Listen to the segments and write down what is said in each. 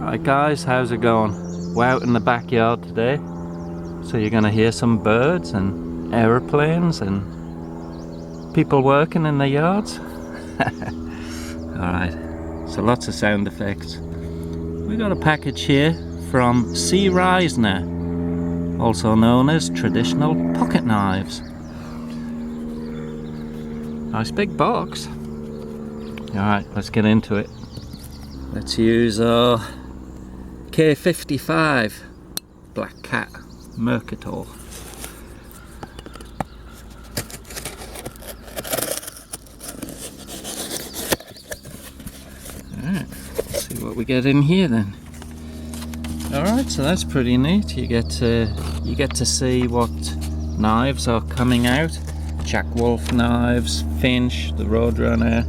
Right guys, how's it going? We're out in the backyard today, so you're gonna hear some birds and aeroplanes and people working in their yards. Alright, so lots of sound effects. We got a package here from C. Reisner, also known as traditional pocket knives. Nice big box. Alright, let's get into it. Let's use our K55 Black Cat Mercator. Alright, let's see what we get in here then. Alright, so that's pretty neat. You get to see what knives are coming out. Jack Wolf knives, Finch, the Roadrunner,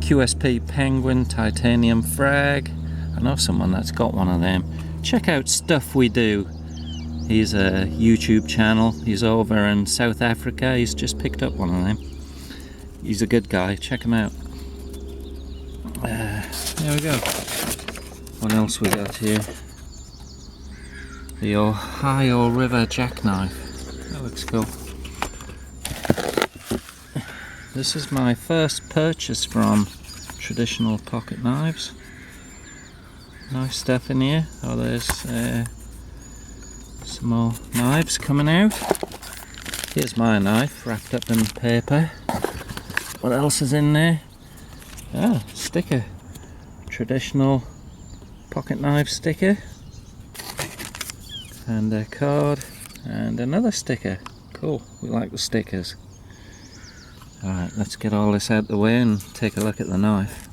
QSP Penguin, Titanium Frag. I know someone that's got one of them. Check out Stuff We Do. He's a YouTube channel. He's over in South Africa. He's just picked up one of them. He's a good guy. Check him out. There we go. What else we got here? The Ohio River jackknife. That looks cool. This is my first purchase from Traditional Pocket Knives. Nice stuff in here. Oh, there's some more knives coming out. Here's my knife wrapped up in paper. What else is in there? Ah, sticker. Traditional pocket knife sticker. And a card. And another sticker. Cool, we like the stickers. Alright, let's get all this out the way and take a look at the knife.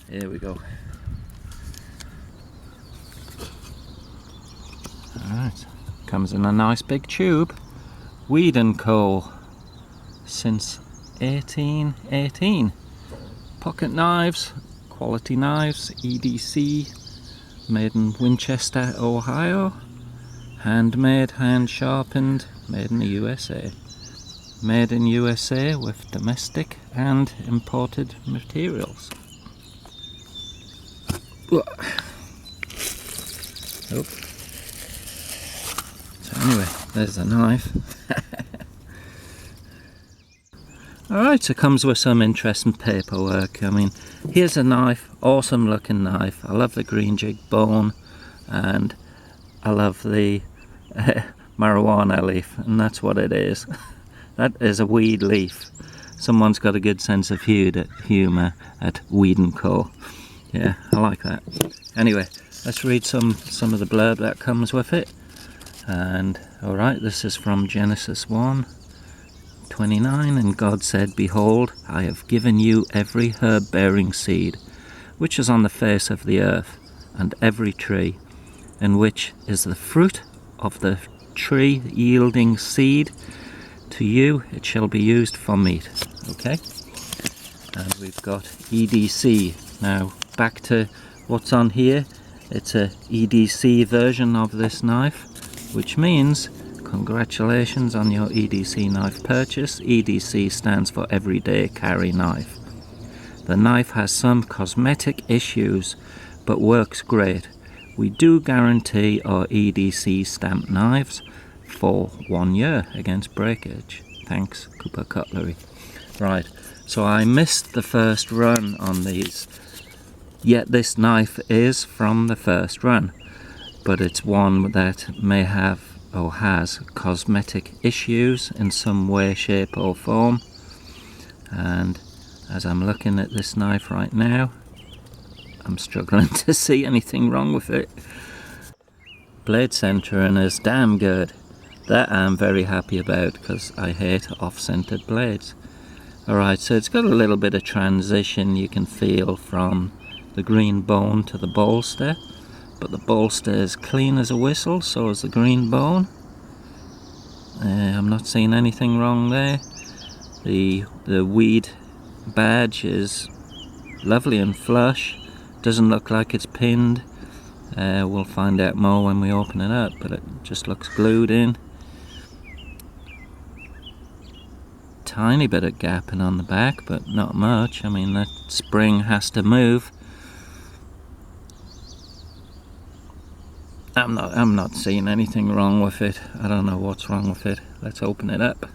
Here we go. Alright, comes in a nice big tube. Weed & Co. Since 1818. Pocket knives, quality knives, EDC, made in Winchester, Ohio. Handmade, hand sharpened, made in the USA. Made in USA with domestic and imported materials. Oh. So anyway, there's the knife. Alright, so it comes with some interesting paperwork. I mean, here's a knife, awesome looking knife. I love the green jig bone and I love the marijuana leaf, and that's what it is. That is a weed leaf. Someone's got a good sense of humour at Weed & Co. Yeah, I like that. Anyway, let's read some of the blurb that comes with it. And alright, this is from Genesis 1:29. And God said, Behold, I have given you every herb bearing seed, which is on the face of the earth, and every tree, in which is the fruit of the tree yielding seed. To you it shall be used for meat. Okay, and we've got EDC. Now back to what's on here. It's a EDC version of this knife, which means congratulations on your EDC knife purchase. EDC stands for Everyday Carry Knife. The knife has some cosmetic issues but works great. We do guarantee our EDC stamped knives for 1 year against breakage. Thanks, Cooper Cutlery. Right, so I missed the first run on these. Yet this knife is from the first run, but it's one that may have or has cosmetic issues in some way, shape or form. And as I'm looking at this knife right now, I'm struggling to see anything wrong with it. Blade centering is damn good. That I'm very happy about because I hate off-centered blades. Alright, so it's got a little bit of transition you can feel from the green bone to the bolster, but the bolster is clean as a whistle, so is the green bone. I'm not seeing anything wrong there. The weed badge is lovely and flush. Doesn't look like it's pinned. We'll find out more when we open it up, but it just looks glued in. tiny bit of gapping on the back, but not much. I mean, that spring has to move. I'm not seeing anything wrong with it. I don't know what's wrong with it. Let's open it up.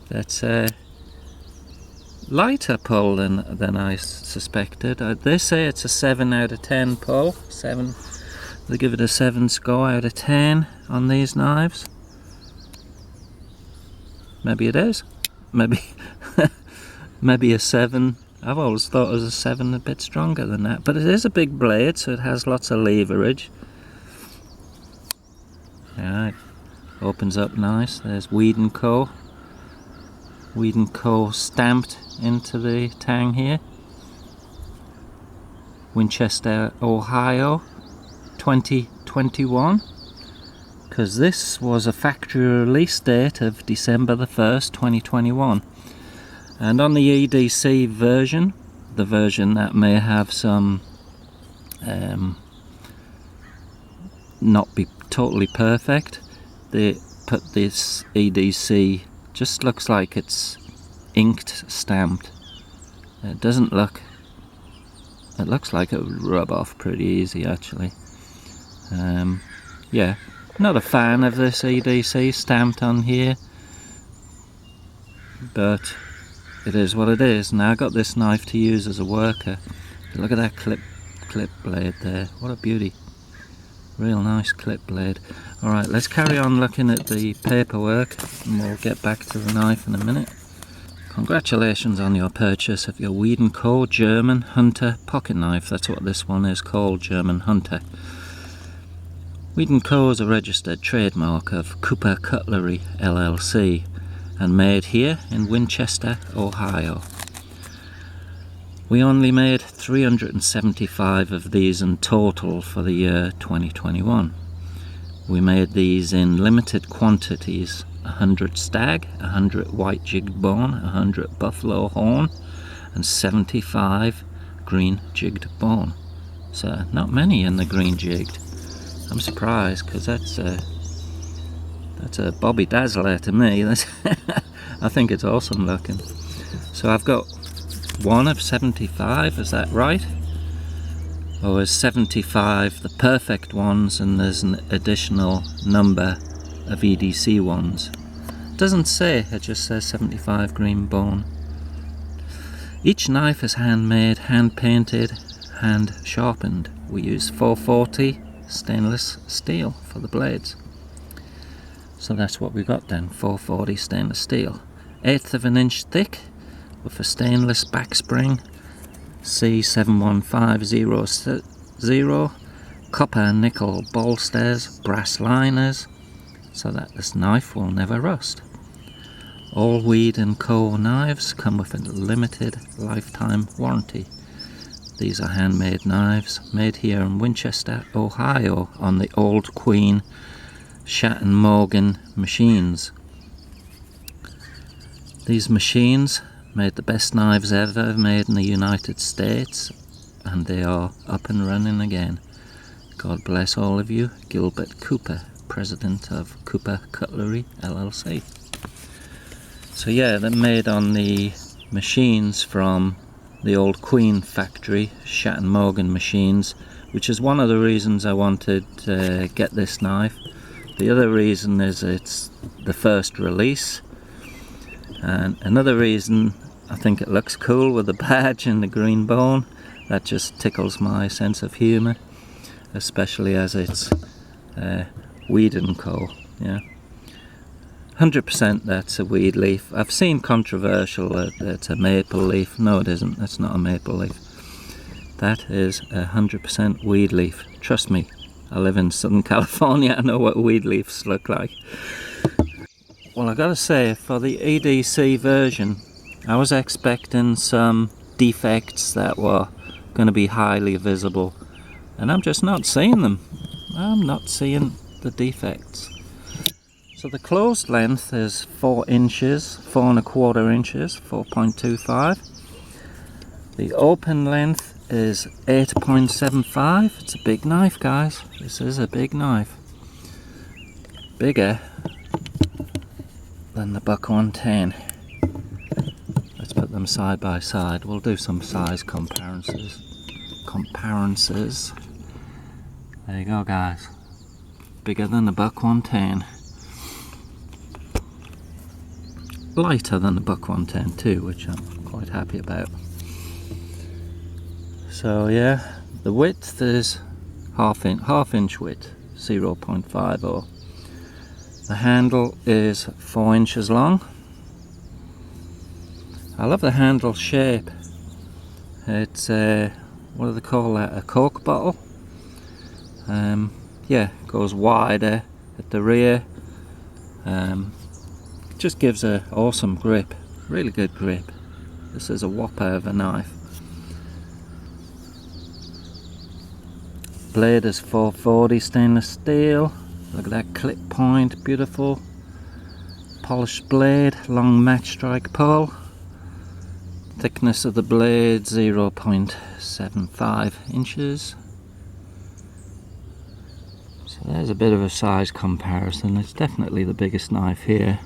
That's lighter pull than I suspected. They say it's a 7 out of 10 pull. 7. They give it a 7 score out of 10 on these knives. Maybe it is. Maybe maybe a 7. I've always thought it was a 7 a bit stronger than that. But it is a big blade, so it has lots of leverage. Alright, opens up nice. There's Weed & Co. Weed & Co. stamped into the tang here. Winchester, Ohio, 2021. Because this was a factory release date of December the 1st, 2021. And on the EDC version, the version that may have some not be totally perfect, they put this EDC, just looks like it's inked, stamped. It doesn't look, it looks like it would rub off pretty easy actually. Yeah, not a fan of this EDC stamped on here, but it is what it is. Now I got this knife to use as a worker. Look at that clip blade there. What a beauty. Real nice clip blade. Alright, let's carry on looking at the paperwork and we'll get back to the knife in a minute. Congratulations on your purchase of your Weed & Co. German Hunter pocket knife. That's what this one is called, German Hunter. Weed & Co. is a registered trademark of Cooper Cutlery LLC and made here in Winchester, Ohio. We only made 375 of these in total for the year 2021. We made these in limited quantities, 100 stag, 100 white jigged bone, 100 buffalo horn, and 75 green jigged bone. So not many in the green jigged. I'm surprised because that's a Bobby Dazzler to me. I think it's awesome looking. So I've got one of 75, is that right? Or is 75 the perfect ones and there's an additional number of EDC ones? It doesn't say, it just says 75 green bone. Each knife is handmade, hand painted, hand sharpened. We use 440 stainless steel for the blades. So that's what we got then, 440 stainless steel. 1/8 of an inch thick with a stainless back spring, C71500, copper nickel bolsters, brass liners, so that this knife will never rust. All Weed & Co. knives come with a limited lifetime warranty. These are handmade knives made here in Winchester, Ohio on the Old Queen Shatton Morgan machines. These machines made the best knives ever made in the United States, and they are up and running again. God bless all of you. Gilbert Cooper, president of Cooper Cutlery LLC. So yeah, they're made on the machines from the Old Queen factory, Shatton Morgan machines, which is one of the reasons I wanted to get this knife. The other reason is it's the first release, and another reason, I think it looks cool with the badge and the green bone. That just tickles my sense of humour, especially as it's Weed & Co. Yeah, 100% that's a weed leaf. I've seen controversial that it's a maple leaf. No, it isn't. That's not a maple leaf. That is 100% weed leaf. Trust me, I live in Southern California. I know what weed leaves look like. Well, I gotta say, for the EDC version, I was expecting some defects that were going to be highly visible, and I'm just not seeing them. I'm not seeing the defects. So the closed length is 4 inches, 4 1/4 inches, 4.25. The open length is 8.75. It's a big knife, guys. This is a big knife. Bigger than the Buck 110. Let's put them side by side. We'll do some size comparisons. There you go, guys. Bigger than the Buck 110. Lighter than the Buck 110 too, which I'm quite happy about. So yeah, the width is half inch width, 0.50. The handle is 4 inches long. I love the handle shape. It's what do they call that? A Coke bottle. Yeah, goes wider at the rear. Just gives a awesome grip, really good grip. This is a whopper of a knife. Blade is 440 stainless steel. Look at that clip point, beautiful. Polished blade, long match strike pull. Thickness of the blade 0.75 inches. So there's a bit of a size comparison. It's definitely the biggest knife here.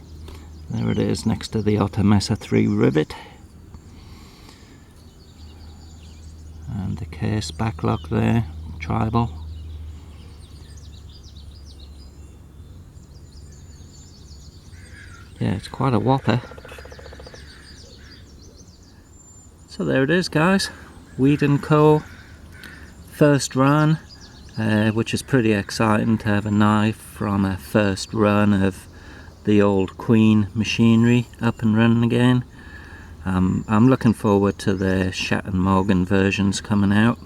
There it is next to the Otomesa 3 rivet. And the case backlock there, tribal. Yeah, it's quite a whopper. So there it is, guys. Weed & Co. first run, which is pretty exciting to have a knife from a first run of the old Queen machinery up and running again. I'm looking forward to the Shat & Morgan versions coming out.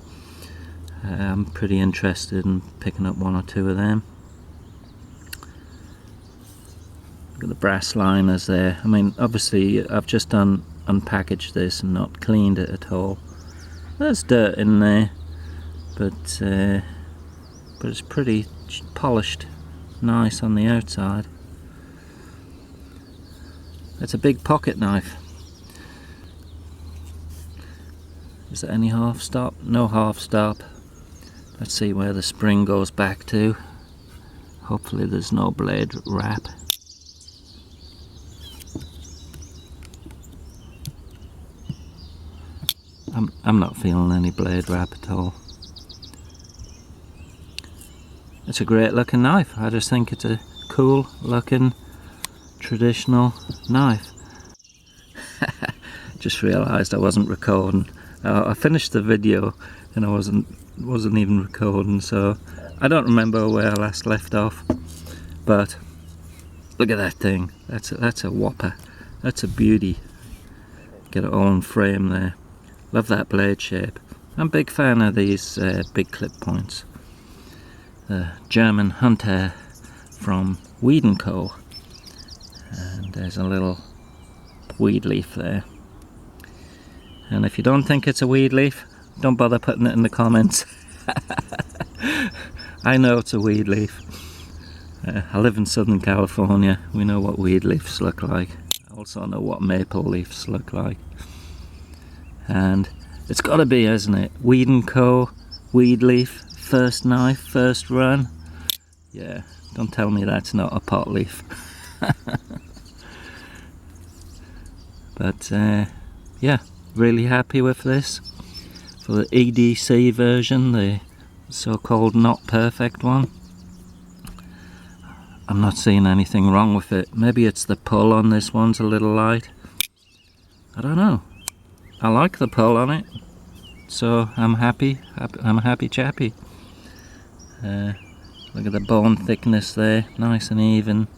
I'm pretty interested in picking up 1 or 2 of them. Look at the brass liners there. I mean, obviously I've just unpackaged this and not cleaned it at all. There's dirt in there, but it's pretty polished, nice on the outside. It's a big pocket knife. Is there any half stop? No half stop. Let's see where the spring goes back to. Hopefully there's no blade wrap. I'm not feeling any blade wrap at all. It's a great looking knife. I just think it's a cool looking traditional knife. Just realised I wasn't recording. I finished the video and I wasn't even recording, so I don't remember where I last left off. But look at that thing. That's a whopper. That's a beauty. Get it all in frame there. Love that blade shape. I'm a big fan of these big clip points. German Hunter from Weed & Co. And there's a little weed leaf there. And if you don't think it's a weed leaf, don't bother putting it in the comments. I know it's a weed leaf. I live in Southern California. We know what weed leaves look like. I also know what maple leaves look like. And it's got to be, isn't it? Weed & Co. Weed leaf. First knife, first run. Yeah, don't tell me that's not a pot leaf. But yeah, really happy with this. For the EDC version, the so-called not perfect one. I'm not seeing anything wrong with it. Maybe it's the pull on this one's a little light. I don't know. I like the pull on it, so I'm happy. I'm a happy chappy. Look at the bone thickness there, nice and even.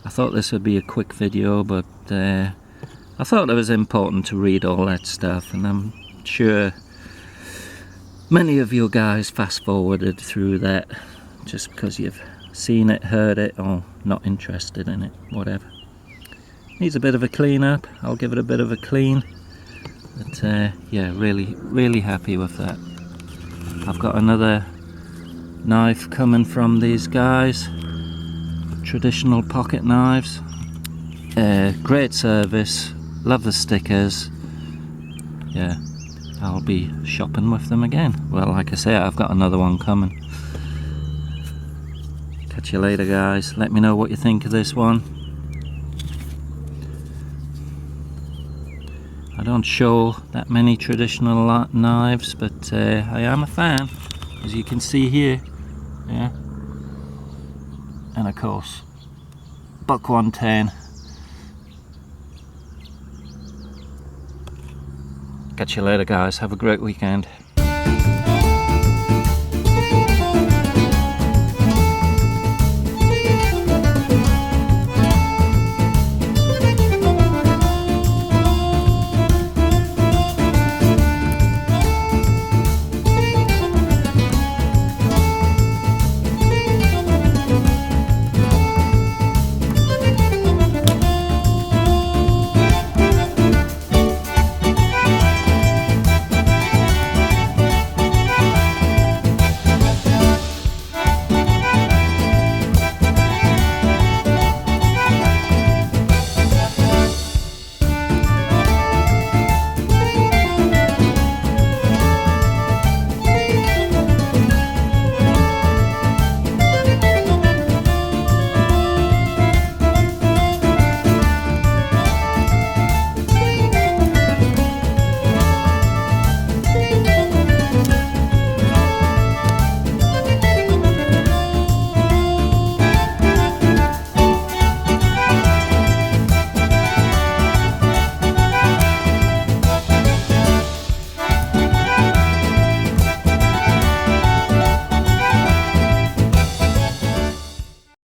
I thought this would be a quick video, but I thought it was important to read all that stuff, and I'm sure many of you guys fast forwarded through that just because you've seen it, heard it, or not interested in it, whatever. Needs a bit of a clean up. I'll give it a bit of a clean, but yeah, really happy with that. I've got another knife coming from these guys, traditional pocket knives. Great service, love the stickers. Yeah, I'll be shopping with them again. Well, like I say, I've got another one coming. Catch Catch you later, guys. Let me know what you think of this one. I don't show that many traditional knives, but I am a fan, as you can see here. Yeah. And of course, buck 110. Catch you later, guys. Have a great weekend.